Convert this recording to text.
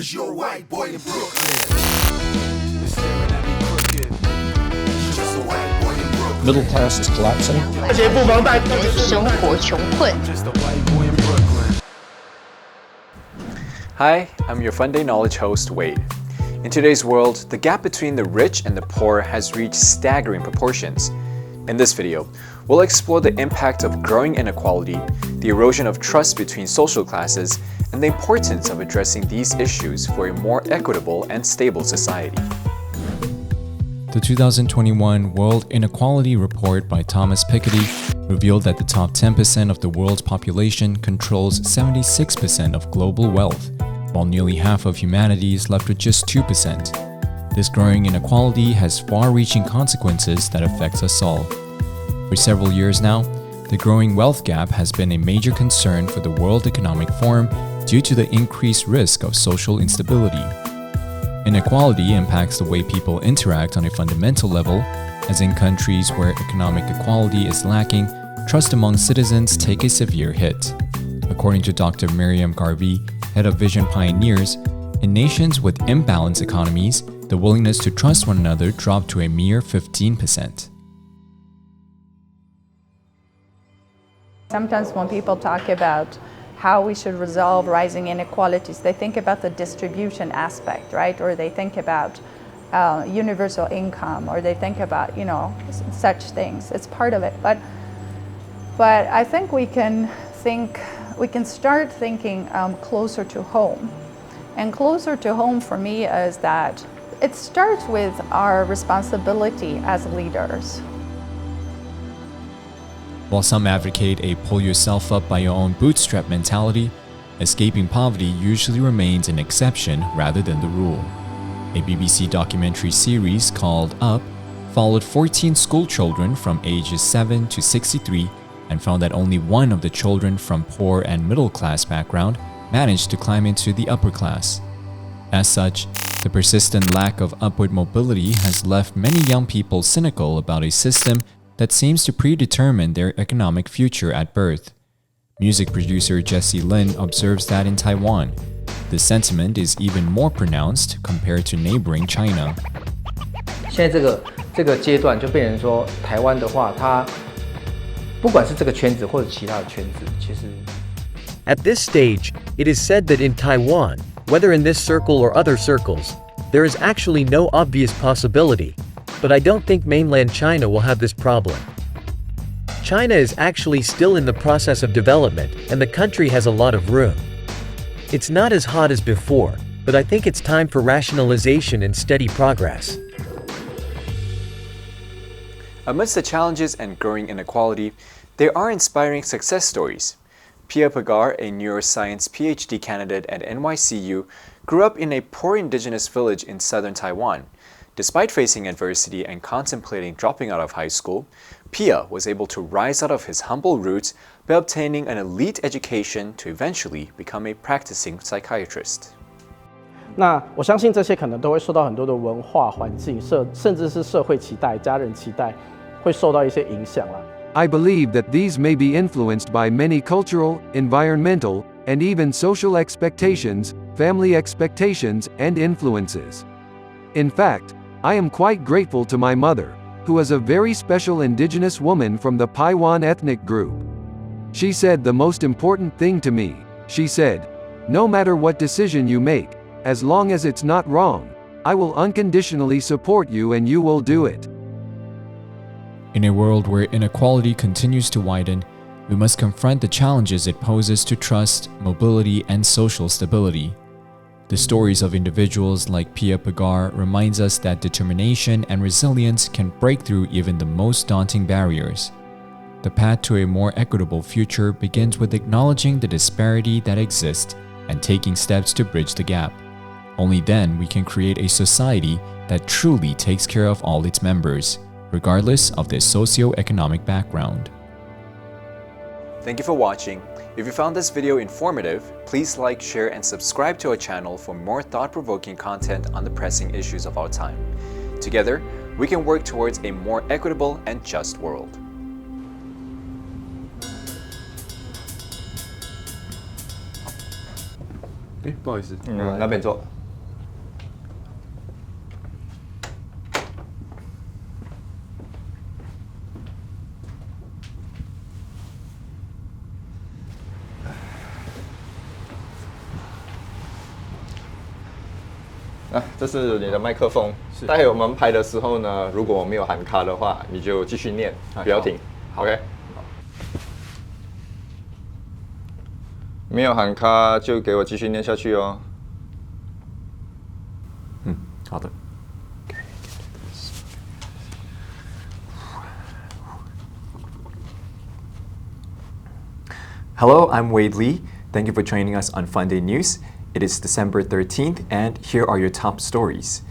'cause you're a white boy in Brooklyn. You're staring at me crooked. You're just a white boy in Brooklyn. Middle class is collapsing. 生活穷困。 Just a white boy in Brooklyn. Hi, I'm your Funday knowledge host, Wade. In today's world, the gap between the rich and the poor has reached staggering proportions. In this video, we'll explore the impact of growing inequality, the erosion of trust between social classes, and the importance of addressing these issues for a more equitable and stable society. The 2021 World Inequality Report by Thomas Piketty revealed that the top 10% of the world's population controls 76% of global wealth, while nearly half of humanity is left with just 2%. This growing inequality has far-reaching consequences that affects us all. For several years now, the growing wealth gap has been a major concern for the World Economic Forum due to the increased risk of social instability. Inequality impacts the way people interact on a fundamental level, as in countries where economic equality is lacking, trust among citizens take a severe hit. According to Dr. Miriam Garvey, head of Vision Pioneers, in nations with imbalanced economies, the willingness to trust one another dropped to a mere 15%. Sometimes when people talk about how we should resolve rising inequalities, they think about the distribution aspect, right? Or they think about universal income, or they think about, such things. It's part of it. But I think we can start thinking closer to home. And closer to home for me is that it starts with our responsibility as leaders. While some advocate a pull yourself up by your own bootstrap mentality, escaping poverty usually remains an exception rather than the rule. A BBC documentary series called Up followed 14 school children from ages 7 to 63 and found that only one of the children from poor and middle class background managed to climb into the upper class. As such, the persistent lack of upward mobility has left many young people cynical about a system that seems to predetermine their economic future at birth. Music producer Jessie Lin observes that in Taiwan, the sentiment is even more pronounced compared to neighboring China. 现在这个阶段就变成说，台湾的话，它不管是这个圈子或者其他的圈子，其实 At this stage, it is said that in Taiwan, whether in this circle or other circles, there is actually no obvious possibility. But I don't think mainland China will have this problem. China is actually still in the process of development, and the country has a lot of room. It's not as hot as before, but I think it's time for rationalization and steady progress. Amidst the challenges and growing inequality, there are inspiring success stories. Pia Pagar, a neuroscience PhD candidate at NYCU, grew up in a poor indigenous village in southern Taiwan. Despite facing adversity and contemplating dropping out of high school, Pia was able to rise out of his humble roots by obtaining an elite education to eventually become a practicing psychiatrist. 那我相信这些可能都会受到很多的文化环境，甚至是社会期待、家人期待，会受到一些影响啦。I believe that these may be influenced by many cultural, environmental, and even social expectations, family expectations, and influences. In fact, I am quite grateful to my mother, who is a very special indigenous woman from the Paiwan ethnic group. She said the most important thing to me. She said, "No matter what decision you make, as long as it's not wrong, I will unconditionally support you and you will do it." In a world where inequality continues to widen, we must confront the challenges it poses to trust, mobility, and social stability. The stories of individuals like Pia Pagar reminds us that determination and resilience can break through even the most daunting barriers. The path to a more equitable future begins with acknowledging the disparity that exists and taking steps to bridge the gap. Only then we can create a society that truly takes care of all its members, regardless of their socio-economic background. Thank you for watching. If you found this video informative, please like, share, and subscribe to our channel for more thought-provoking content on the pressing issues of our time. Together, we can work towards a more equitable and just world. 不好意思，那边坐。这是你的麦克风。待会我们拍的时候呢，如果我没有喊卡的话，你就继续念，不要停。OK。没有喊卡就给我继续念下去哦。好的。Hello, I'm Wade Lee. Thank you for joining us on Funday News. It is December 13th, and here are your top stories.